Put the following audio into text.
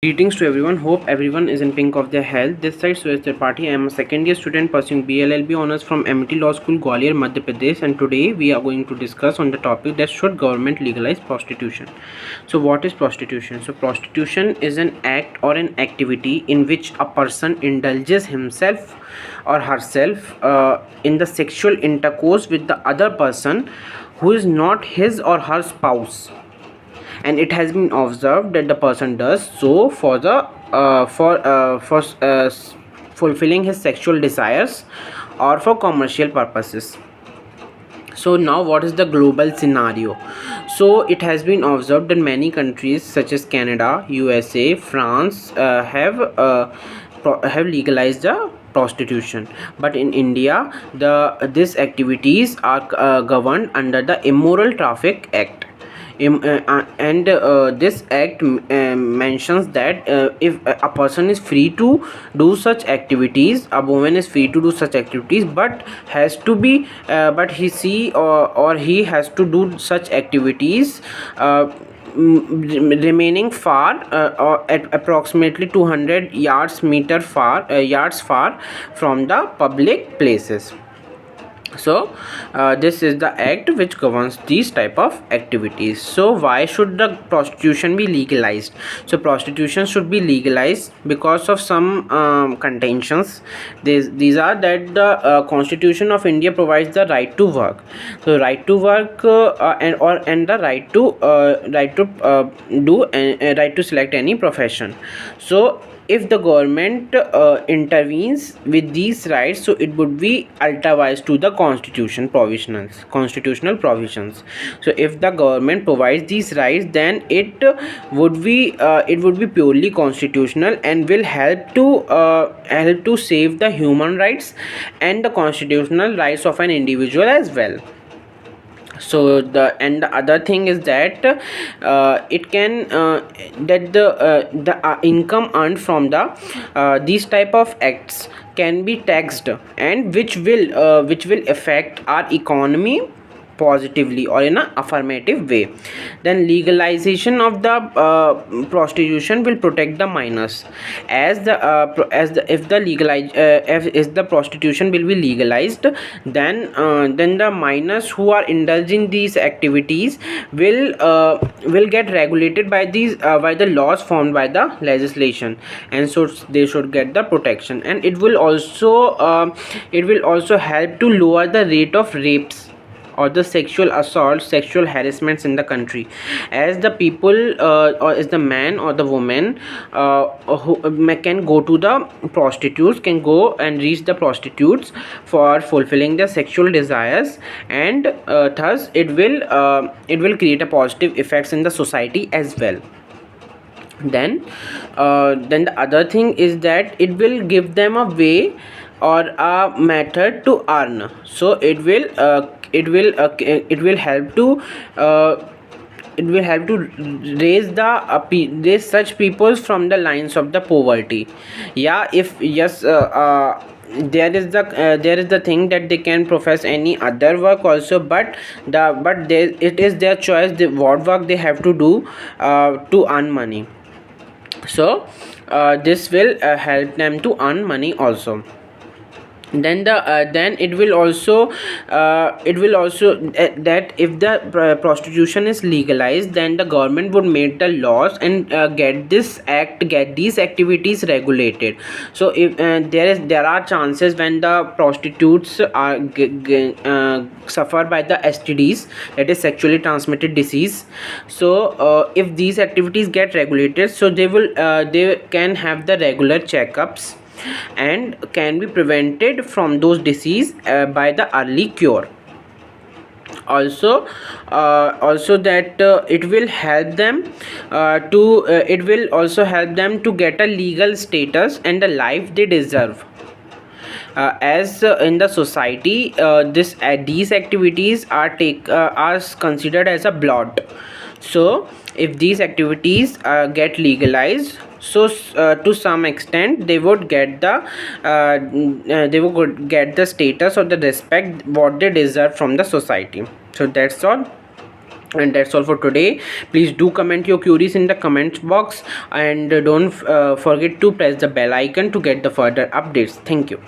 Greetings to everyone. Hope everyone is in pink of their health. This side Suresh Tripathi. I am a second year student pursuing BLLB honors from MIT Law School, Gwalior, Madhya Pradesh, and today we are going to discuss on the topic that should government legalize prostitution. So, what is prostitution? So, prostitution is an act or an activity in which a person indulges himself or herself in the sexual intercourse with the other person who is not his or her spouse, and it has been observed that the person does so for fulfilling his sexual desires or for commercial purposes. So now, what is the global scenario? So it has been observed that many countries such as Canada, USA, France have legalized the prostitution, but in India these activities are governed under the Immoral Traffic Act. And this act mentions that if a person is free to do such activities, a woman is free to do such activities, but has to be but or he has to do such activities remaining far or at approximately 200 yards far from the public places. So this is the act which governs these type of activities. So why should the prostitution be legalized? So prostitution should be legalized because of some contentions. These are that the Constitution of India provides the right to work. So right to work and the right to right to select any profession. So if the government intervenes with these rights, so it would be ultra-wise to the constitutional provisions. So if the government provides these rights, then it would be purely constitutional and will help to save the human rights and the constitutional rights of an individual as well. So the other thing is that it can that the income earned from these type of acts can be taxed, and which will affect our economy positively or in an affirmative way. Then legalization of the prostitution will protect the minors, as the if the legalize if the prostitution will be legalized, then the minors who are indulging these activities will get regulated by the laws formed by the legislation, and so they should get the protection. And it will also help to lower the rate of rapes or the sexual assault, sexual harassments in the country, as the people or as the man or the woman who can go to the prostitutes, can go and reach the prostitutes for fulfilling their sexual desires, and thus it will create a positive effects in the society as well. Then the other thing is that it will give them a way or a method to earn. So it will help to raise such peoples from the lines of the poverty. Yeah, if yes there is the thing that they can profess any other work also, but it is their choice what work they have to do to earn money. So this will help them to earn money also. Then it will also that if the prostitution is legalized, then the government would make the laws and get these activities regulated. So if there are chances when the prostitutes are suffer by the STDs, that is sexually transmitted disease. So if these activities get regulated, so they can have the regular checkups and can be prevented from those disease by the early cure. Also that it will help them to get a legal status and the life they deserve, as in the society these activities are considered as a blot. So if these activities get legalized, so to some extent they would get the status or the respect what they deserve from the society. So that's all. And that's all for today. Please do comment your queries in the comments box, and don't forget to press the bell icon to get the further updates. Thank you.